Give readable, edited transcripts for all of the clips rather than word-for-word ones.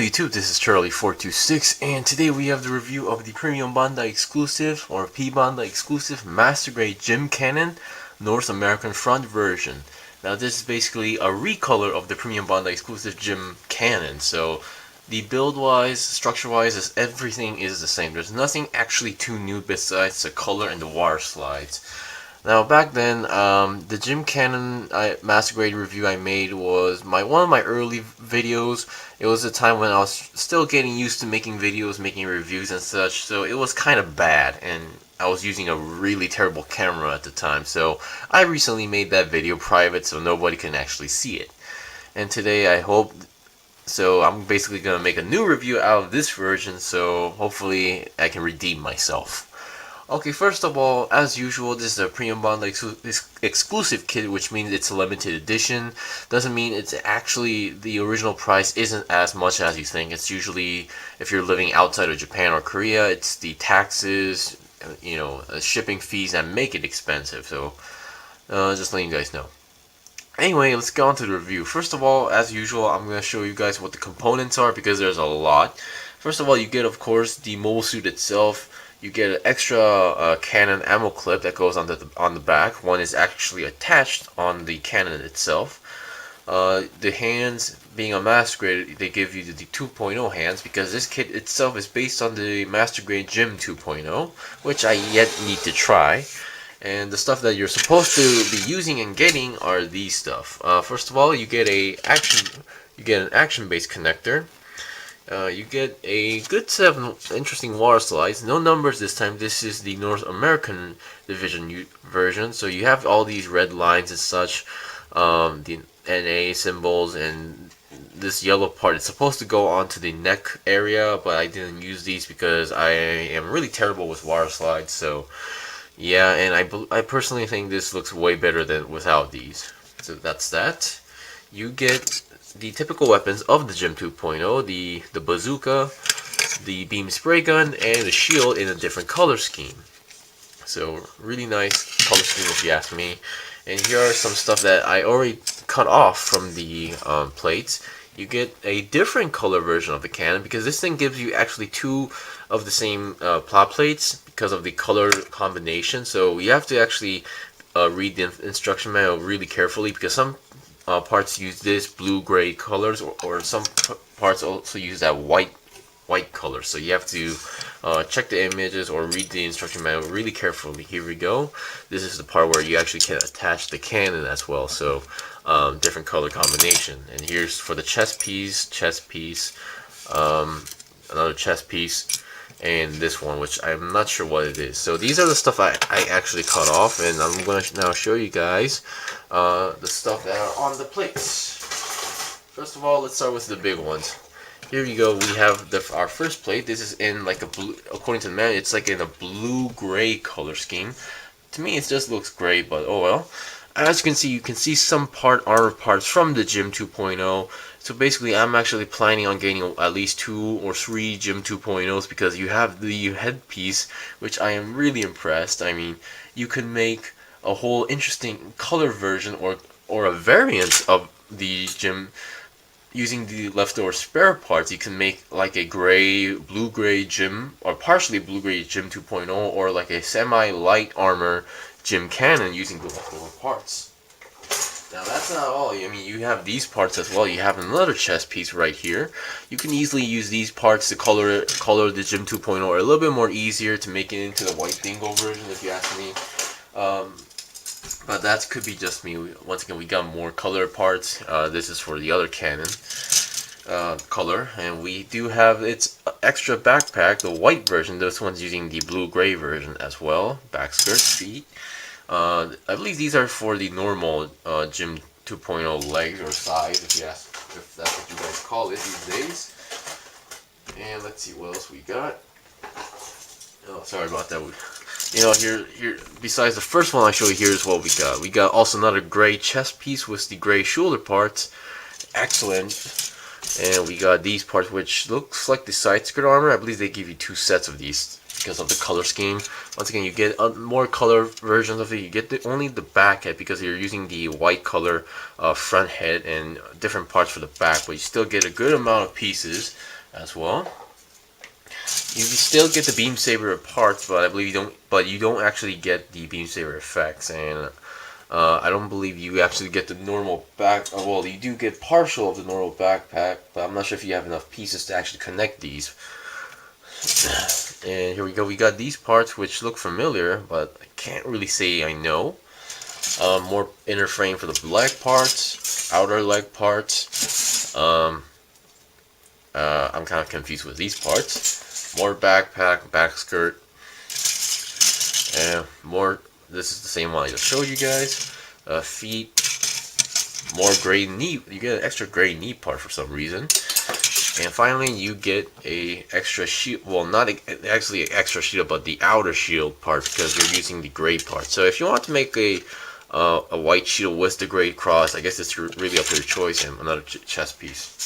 Hello YouTube, this is Charlie426, and today we have the review of the Premium Bandai exclusive, or P-Bandai exclusive, Master Grade GM Cannon North American front version. Now this is basically a recolor of the Premium Bandai exclusive GM Cannon, so the build-wise, structure-wise, everything is the same. There's nothing actually too new besides the color and the water slides. Now back then, the GM Cannon Master Grade review I made was one of my early videos. It was a time when I was still getting used to making videos, making reviews and such, so it was kind of bad, and I was using a really terrible camera at the time, so I recently made that video private so nobody can actually see it. And today I'm basically going to make a new review out of this version, so hopefully I can redeem myself. Okay, first of all, as usual, this is a Premium Bandai exclusive kit, which means it's a limited edition. Doesn't mean it's actually the original price isn't as much as you think. It's usually, if you're living outside of Japan or Korea, it's the taxes, shipping fees that make it expensive. So, just letting you guys know. Anyway, let's get on to the review. First of all, as usual, I'm going to show you guys what the components are because there's a lot. First of all, you get, of course, the mobile suit itself. You get an extra cannon ammo clip that goes on the back. One is actually attached on the cannon itself. The hands, being a Master Grade, they give you the 2.0 hands because this kit itself is based on the Master Grade GM 2.0, which I yet need to try. And the stuff that you're supposed to be using and getting are these stuff. First of all, you get an action-based connector. You get a good set of interesting water slides. No numbers this time. This is the North American division version. So you have all these red lines and such, the NA symbols, and this yellow part. It's supposed to go onto the neck area, but I didn't use these because I am really terrible with water slides. So yeah, and I personally think this looks way better than without these. So that's that. You get the typical weapons of the GM 2.0, the bazooka, the beam spray gun, and the shield in a different color scheme. So really nice color scheme if you ask me. And here are some stuff that I already cut off from the plates. You get a different color version of the cannon because this thing gives you actually two of the same plot plates because of the color combination. So you have to actually read the instruction manual really carefully because some parts use this blue-gray colors, or some parts also use that white color. So you have to check the images or read the instruction manual really carefully. Here we go. This is the part where you actually can attach the cannon as well. So different color combination. And here's for the chest piece, another chest piece, and this one, which I'm not sure what it is. So these are the stuff I actually cut off, and I'm going to now show you guys the stuff that are on the plates. First of all, let's start with the big ones. Here you go. We have our first plate. This is in like a blue, according to the manual, it's like in a blue-gray color scheme. To me, it just looks gray, but oh well. As you can see some armor parts from the GM 2.0. So basically, I'm actually planning on getting at least 2 or 3 GM 2.0s because you have the headpiece, which I am really impressed. I mean, you can make a whole interesting color version or a variant of the GM using the leftover spare parts. You can make like a blue-gray GM, or partially blue-gray GM 2.0, or like a semi-light armor GM Cannon using the leftover parts. Now that's not all. I mean, you have these parts as well. You have another chest piece right here. You can easily use these parts to color the GM 2.0, or a little bit more easier to make it into the white dingo version, if you ask me. But that could be just me. Once again, we got more color parts. This is for the other cannon color, and we do have its extra backpack, the white version. This one's using the blue-gray version as well. Back skirt, feet. I believe these are for the normal GM 2.0 legs or size, if that's what you guys call it these days. And let's see what else we got. Oh, sorry about that. Here. Besides the first one I show you, here's what we got. We got also another gray chest piece with the gray shoulder parts. Excellent. And we got these parts, which looks like the side skirt armor. I believe they give you 2 sets of these because of the color scheme. Once again, you get more color versions of it. You get only the back head because you're using the white color front head and different parts for the back, but you still get a good amount of pieces as well. You still get the beam saber parts, but I believe you don't. But you don't actually get the beam saber effects, and I don't believe you actually get the normal back. Well, you do get partial of the normal backpack, but I'm not sure if you have enough pieces to actually connect these. And here we go. We got these parts which look familiar, but I can't really say I know. More inner frame for the leg parts, outer leg parts. I'm kind of confused with these parts. More backpack, back skirt, and more. This is the same one I just showed you guys. Feet, more gray knee. You get an extra gray knee part for some reason. And finally, you get a extra shield. Well, not actually an extra shield, but the outer shield part because you're using the gray part. So if you want to make a white shield with the gray cross, I guess it's really up to your choice. And another chest piece.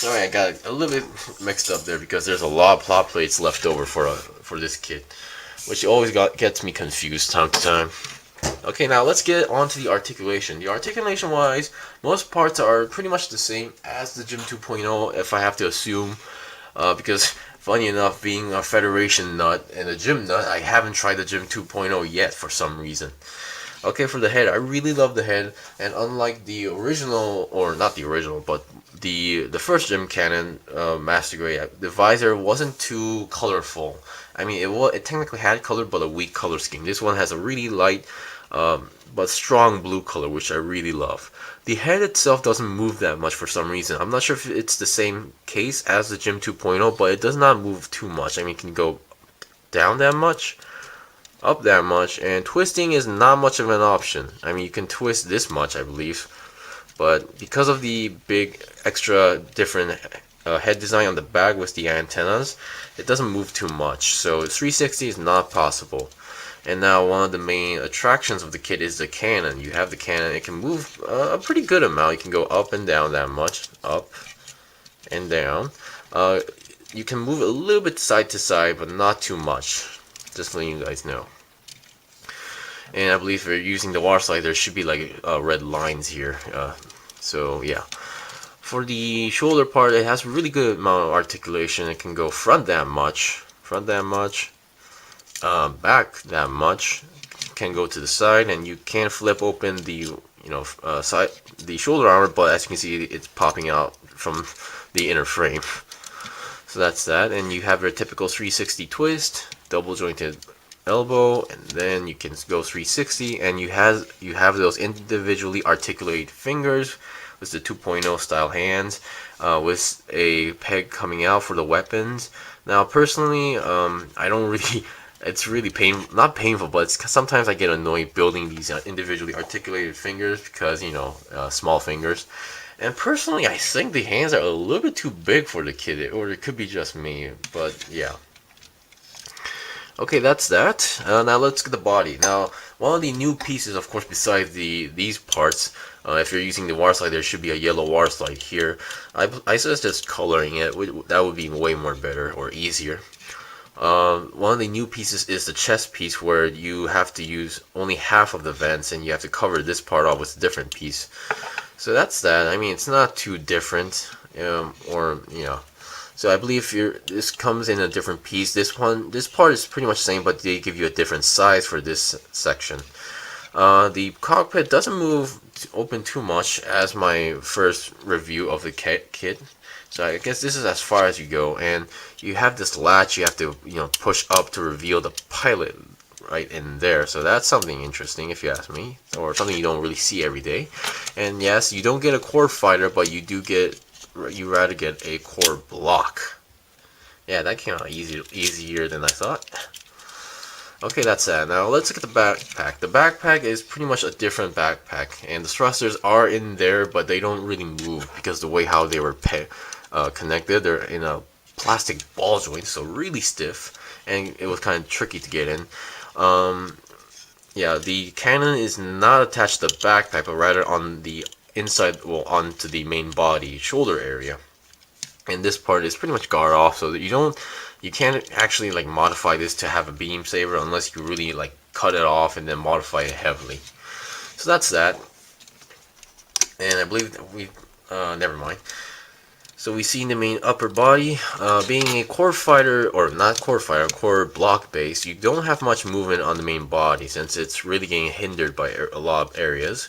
Sorry, I got a little bit mixed up there because there's a lot of plot plates left over for this kit, which always gets me confused time to time. Okay, now let's get on to the articulation. The articulation wise, most parts are pretty much the same as the GM 2.0 if I have to assume, because funny enough, being a Federation nut and a GM nut, I haven't tried the GM 2.0 yet for some reason. Okay, for the head, I really love the head, and unlike the original, or not the original, but the first GM Cannon, Master Grade, the visor wasn't too colorful. I mean, it technically had color, but a weak color scheme. This one has a really light, but strong blue color, which I really love. The head itself doesn't move that much for some reason. I'm not sure if it's the same case as the GM 2.0, but it does not move too much. I mean, it can go down that much, up that much, and twisting is not much of an option. I mean, you can twist this much, I believe, but because of the big extra different head design on the back with the antennas, it doesn't move too much, so 360 is not possible. And now one of the main attractions of the kit is the cannon. You have the cannon, it can move a pretty good amount. You can go up and down that much, up and down. You can move a little bit side to side, but not too much. Just letting you guys know. And I believe if you're using the water slide, there should be like red lines here. So yeah. For the shoulder part, it has a really good amount of articulation. It can go front that much, back that much. Can go to the side, and you can flip open the side, the shoulder armor. But as you can see, it's popping out from the inner frame. So that's that, and you have your typical 360 twist, double jointed elbow, and then you can go 360, and you have those individually articulated fingers with the 2.0 style hands, with a peg coming out for the weapons. Now personally, I don't really, it's really not painful, but sometimes I get annoyed building these individually articulated fingers because, small fingers. And personally, I think the hands are a little bit too big for the kid, or it could be just me, but yeah. Okay, that's that. Now let's get the body. Now, one of the new pieces, of course, besides these parts, if you're using the water slide, there should be a yellow water slide here. I suggest just coloring it. That would be way more better or easier. One of the new pieces is the chest piece, where you have to use only half of the vents, and you have to cover this part off with a different piece. So that's that. I mean, it's not too different, So I believe this comes in a different piece. This part is pretty much the same, but they give you a different size for this section. The cockpit doesn't move open too much as my first review of the kit. So I guess this is as far as you go, and you have this latch you have to push up to reveal the pilot right in there. So that's something interesting, if you ask me, or something you don't really see every day. And yes, you don't get a core fighter, but you rather get a core block. Yeah, that came out easier than I thought. Okay, that's that. Now let's look at the backpack. The backpack is pretty much a different backpack, and the thrusters are in there, but they don't really move because the way how they were connected, they're in a plastic ball joint, so really stiff, and it was kind of tricky to get in. Yeah, the cannon is not attached to the backpack, but rather on the inside, onto the main body, shoulder area. and this part is pretty much guard off, so that you can't actually like modify this to have a beam saber unless you really like cut it off and then modify it heavily. So that's that. And I believe that we never mind. So we see in the main upper body, being a core fighter, or not core fighter, core block base, you don't have much movement on the main body since it's really getting hindered by a lot of areas.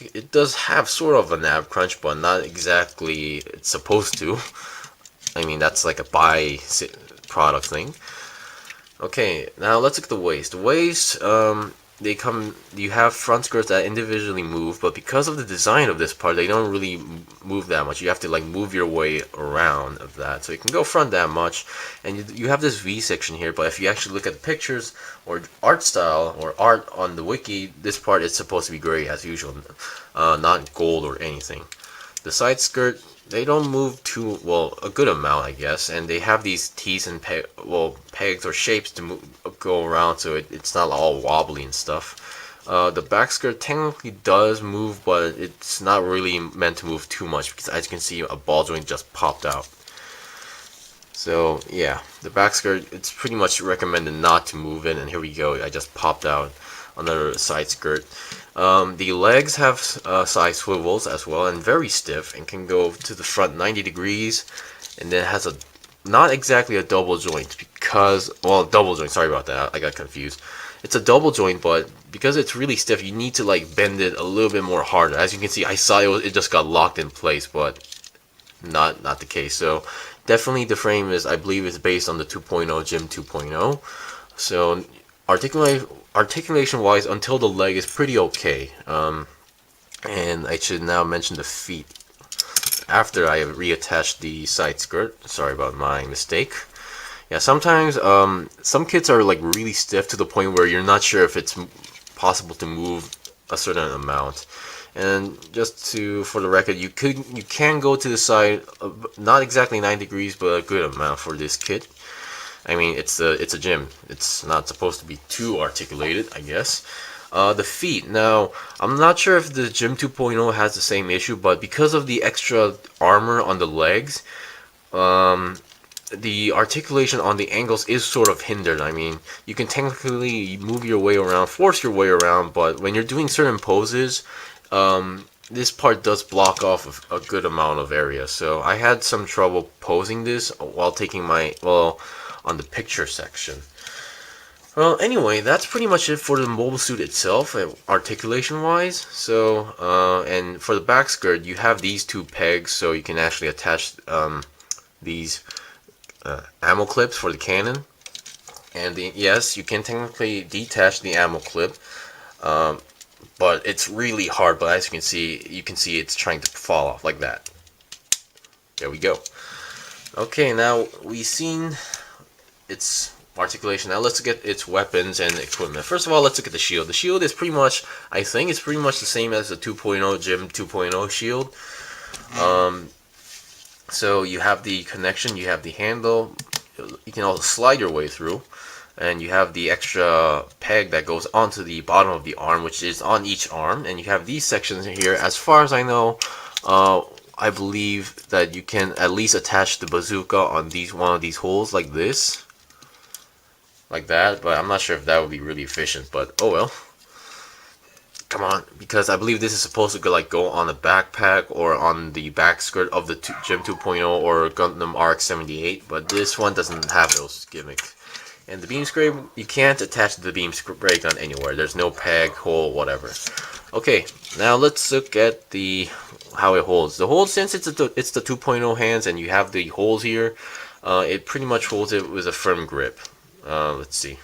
It does have sort of a nav crunch, but not exactly it's supposed to. I mean, that's like a by-product thing. Okay, now let's look at the waist. The waist, you have front skirts that individually move, but because of the design of this part, they don't really move that much. You have to like move your way around of that, so you can go front that much. And you have this V section here, but if you actually look at the pictures or art style or art on the wiki, this part is supposed to be gray as usual, not gold or anything. The side skirt, they don't move too well, a good amount, I guess, and they have these tees and pegs or shapes to go around, so it's not all wobbly and stuff. The back skirt technically does move, but it's not really meant to move too much because, as you can see, a ball joint just popped out. So yeah, the back skirt, it's pretty much recommended not to move it, and here we go, I just popped out another side skirt. The legs have side swivels as well, and very stiff, and can go to the front 90 degrees, and then has a not exactly a double joint because, well, double joint, sorry about that, I got confused. It's a double joint, but because it's really stiff, you need to like bend it a little bit more harder. As you can see, I saw it just got locked in place, but not the case. So definitely the frame is, I believe, is based on the 2.0 GM 2.0. So articulation wise, until the leg is pretty okay. And I should now mention the feet after I reattached the side skirt. Sorry about my mistake. Yeah, sometimes some kits are like really stiff to the point where you're not sure if it's possible to move a certain amount. And just for the record, you can go to the side, not exactly 9 degrees, but a good amount for this kit. I mean, it's a gym. It's not supposed to be too articulated, I guess. The feet. Now, I'm not sure if the GM 2.0 has the same issue, but because of the extra armor on the legs, the articulation on the ankles is sort of hindered. I mean, you can technically move your way around, force your way around, but when you're doing certain poses, this part does block off a good amount of area. So I had some trouble posing this while taking on the picture section. Well, anyway, that's pretty much it for the mobile suit itself, articulation wise. So, and for the back skirt, you have these two pegs, so you can actually attach these ammo clips for the cannon. And yes, you can technically detach the ammo clip, but it's really hard. But as you can see it's trying to fall off like that. There we go. Okay, now we've seen its articulation. Now let's look at its weapons and equipment. First of all, let's look at the shield. The shield is pretty much, I think it's pretty much the same as the 2.0 GM 2.0 shield. So you have the connection, you have the handle, you can also slide your way through, and you have the extra peg that goes onto the bottom of the arm, which is on each arm, and you have these sections here. As far as I know, I believe that you can at least attach the bazooka on one of these holes like this, like that, but I'm not sure if that would be really efficient, but oh well. Come on, because I believe this is supposed to go on a backpack or on the back skirt of the GM 2.0 or Gundam RX-78, but this one doesn't have those gimmicks. And the beam spray, you can't attach the beam spray gun anywhere. There's no peg, hole, whatever. Okay, now let's look at how it holds. The hold, since it's the 2.0 hands and you have the holes here, it pretty much holds it with a firm grip. Let's see.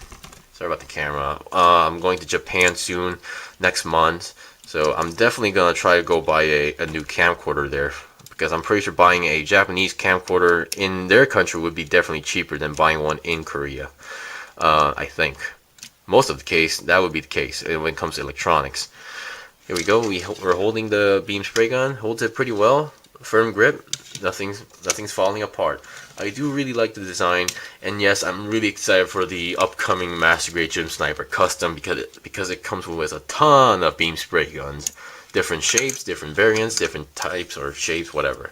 Sorry about the camera. I'm going to Japan soon, next month, so I'm definitely gonna try to go buy a new camcorder there, because I'm pretty sure buying a Japanese camcorder in their country would be definitely cheaper than buying one in Korea. I think most of the case that would be the case when it comes to electronics. Here we go. We're holding the beam spray gun. Holds it pretty well. Firm grip. Nothing's falling apart. I do really like the design, and yes, I'm really excited for the upcoming Master Grade Gym Sniper Custom because it comes with a ton of beam spray guns, different shapes, different variants, different types or shapes, whatever.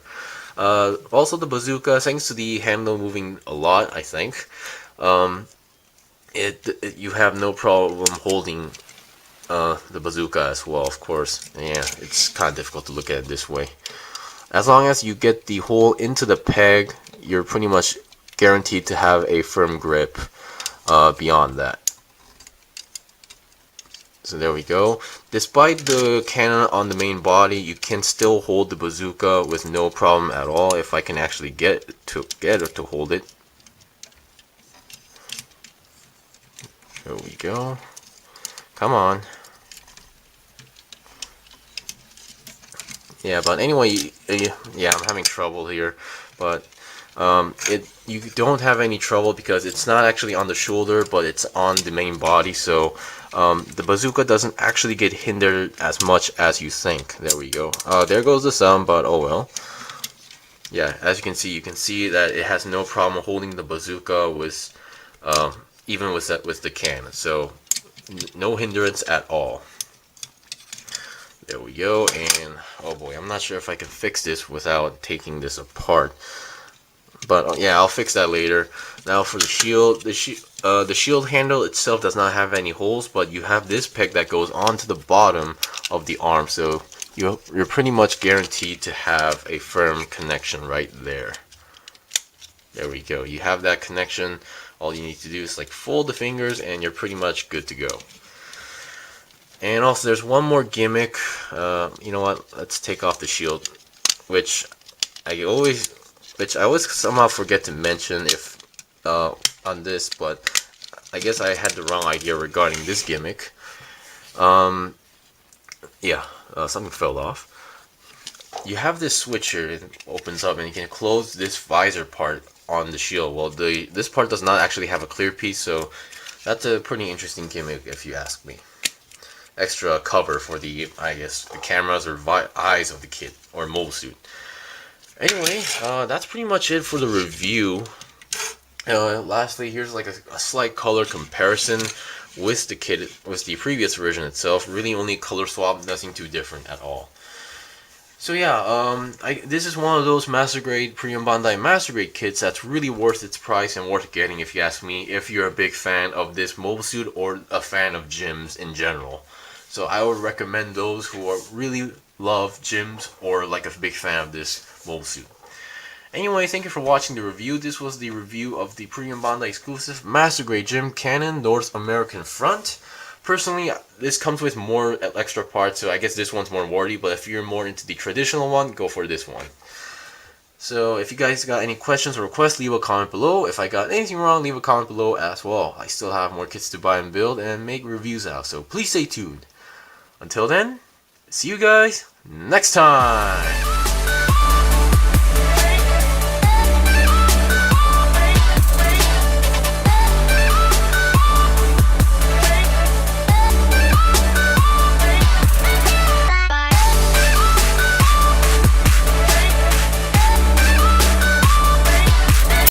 Also the bazooka, thanks to the handle moving a lot, I think, you have no problem holding the bazooka as well, of course. Yeah, it's kind of difficult to look at it this way. As long as you get the hole into the peg, you're pretty much guaranteed to have a firm grip beyond that. So there we go. Despite the cannon on the main body, you can still hold the bazooka with no problem at all. If I can actually get it to hold it. There we go. Come on. Yeah, but anyway, yeah, I'm having trouble here, but you don't have any trouble because it's not actually on the shoulder, but it's on the main body, so the bazooka doesn't actually get hindered as much as you think. There we go. There goes the sun, but oh well. Yeah, as you can see that it has no problem holding the bazooka with even with the cannon, so no hindrance at all. There we go, and oh boy, I'm not sure if I can fix this without taking this apart. But yeah, I'll fix that later. Now for the shield, the shield handle itself does not have any holes, but you have this peg that goes onto the bottom of the arm, so you're pretty much guaranteed to have a firm connection right there. There we go. You have that connection. All you need to do is like fold the fingers, and you're pretty much good to go. And also, there's one more gimmick. You know what? Let's take off the shield, which I always somehow forget to mention if on this, but I guess I had the wrong idea regarding this gimmick. Yeah, something fell off. You have this switch here. It opens up, and you can close this visor part on the shield. Well, this part does not actually have a clear piece, so that's a pretty interesting gimmick, if you ask me. Extra cover for the, I guess, the cameras or eyes of the kit or mobile suit. Anyway, that's pretty much it for the review. Lastly, here's like a slight color comparison with the kit, with the previous version itself. Really only color swap, nothing too different at all. So yeah, this is one of those master grade Premium Bandai master grade kits that's really worth its price and worth getting, if you ask me, if you're a big fan of this mobile suit or a fan of gyms in general. So I would recommend those who are really love gyms or like a big fan of this mobile suit. Anyway, thank you for watching the review. This was the review of the Premium Bandai exclusive Master Grade GM Cannon North American front. Personally, this comes with more extra parts, so I guess this one's more wordy, but if you're more into the traditional one, go for this one. So if you guys got any questions or requests, leave a comment below. If I got anything wrong, leave a comment below as well. I still have more kits to buy and build and make reviews out, so please stay tuned. Until then, see you guys next time!